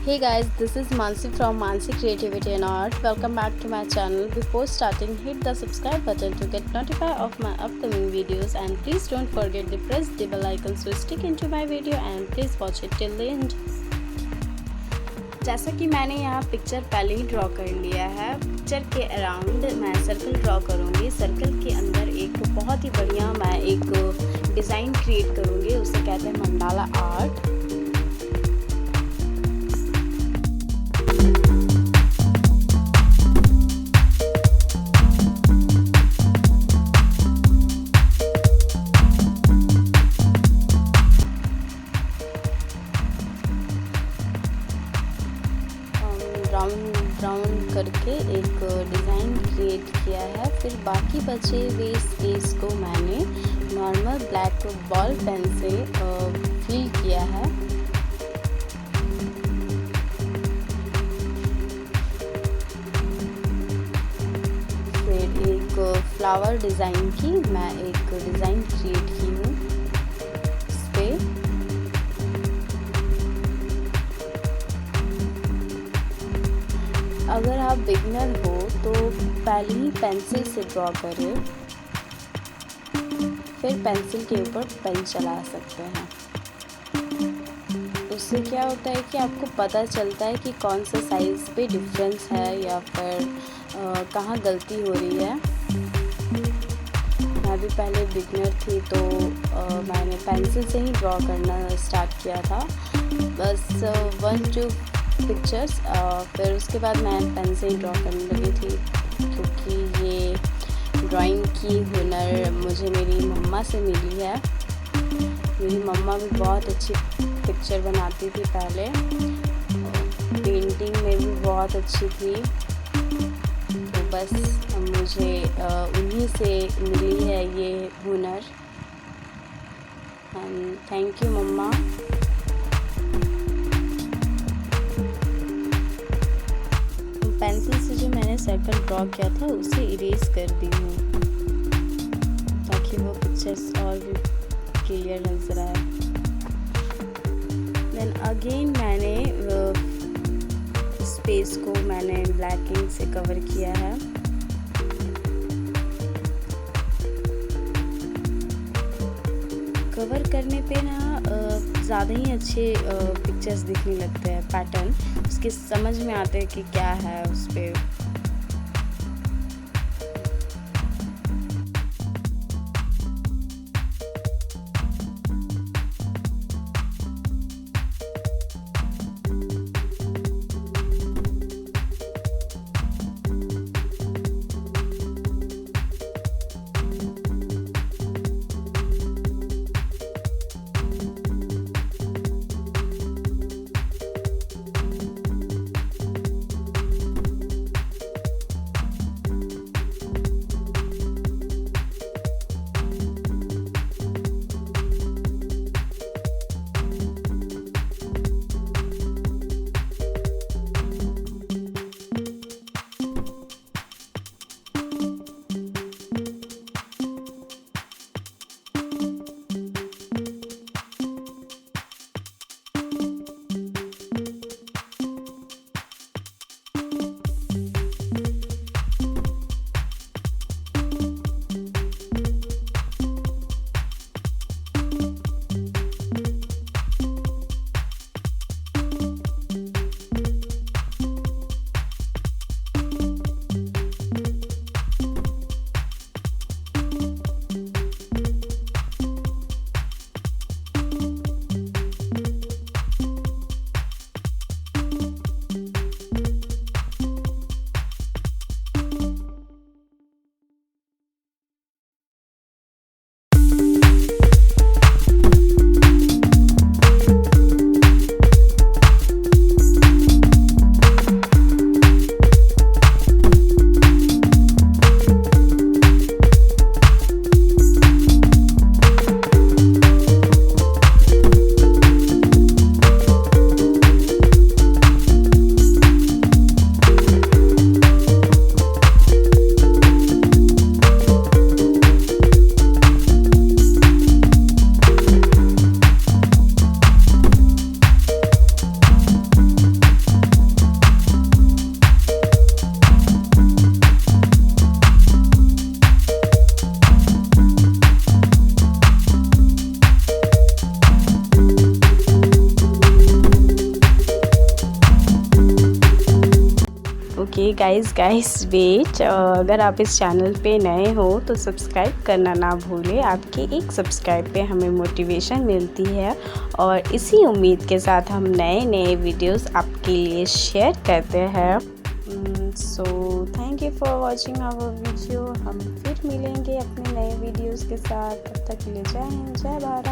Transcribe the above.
Hey guys, this is Mansi from Mansi Creativity and Art. Welcome back to my channel. Before starting, hit the subscribe button to get notified of my upcoming videos, and please don't forget to press the bell icon so stick into my video and please watch it till the end. जैसा कि मैंने यहाँ picture पहले ही draw कर लिया है, picture के around मैं सर्कल ड्रॉ करूँगी। सर्कल के अंदर एक बहुत ही बढ़िया मैं एक डिज़ाइन क्रिएट करूँगी, उसे कहते हैं मंडाला आर्ट। ब्राउन करके एक डिज़ाइन क्रिएट किया है। फिर बाकी बचे हुए स्पेस को मैंने नॉर्मल ब्लैक बॉल पेन से फिल किया है। फिर एक फ्लावर डिज़ाइन की मैं एक डिज़ाइन क्रिएट की हूँ इस पर। अगर आप बिगिनर हो तो पहले ही पेंसिल से ड्रॉ करें, फिर पेंसिल के ऊपर पेन चला सकते हैं। उससे क्या होता है कि आपको पता चलता है कि कौन से साइज़ पे डिफरेंस है या फिर कहाँ गलती हो रही है। मैं भी पहले बिगिनर थी तो मैंने पेंसिल से ही ड्रॉ करना स्टार्ट किया था, बस 1-2 पिक्चर्स। फिर उसके बाद मैं पेन से ही ड्रॉ करने लगी थी, क्योंकि ये ड्राइंग की हुनर मुझे मेरी मम्मा से मिली है। मेरी मम्मा भी बहुत अच्छी पिक्चर बनाती थी पहले, पेंटिंग में भी बहुत अच्छी थी, तो बस मुझे उन्हीं से मिली है ये हुनर। Thank you mamma. पेंसिल से जो मैंने सर्कल ड्रॉ किया था उसे इरेज कर दी हूँ, ताकि वो पिक्चर्स और भी क्लियर नजर आए। देन अगेन मैंने स्पेस को मैंने ब्लैक इंक से कवर किया है। कवर करने पे ना ज़्यादा ही अच्छे पिक्चर्स दिखने लगते हैं, पैटर्न उसके समझ में आते हैं कि क्या है उस पर। ओके गाइस वेट, अगर आप इस चैनल पे नए हो तो सब्सक्राइब करना ना भूलें। आपके एक सब्सक्राइब पे हमें मोटिवेशन मिलती है और इसी उम्मीद के साथ हम नए वीडियोस आपके लिए शेयर करते हैं। So thank you for watching our video. हम फिर मिलेंगे अपने नए वीडियोस के साथ। तब तक के लिए जय हिंद, जय भारत।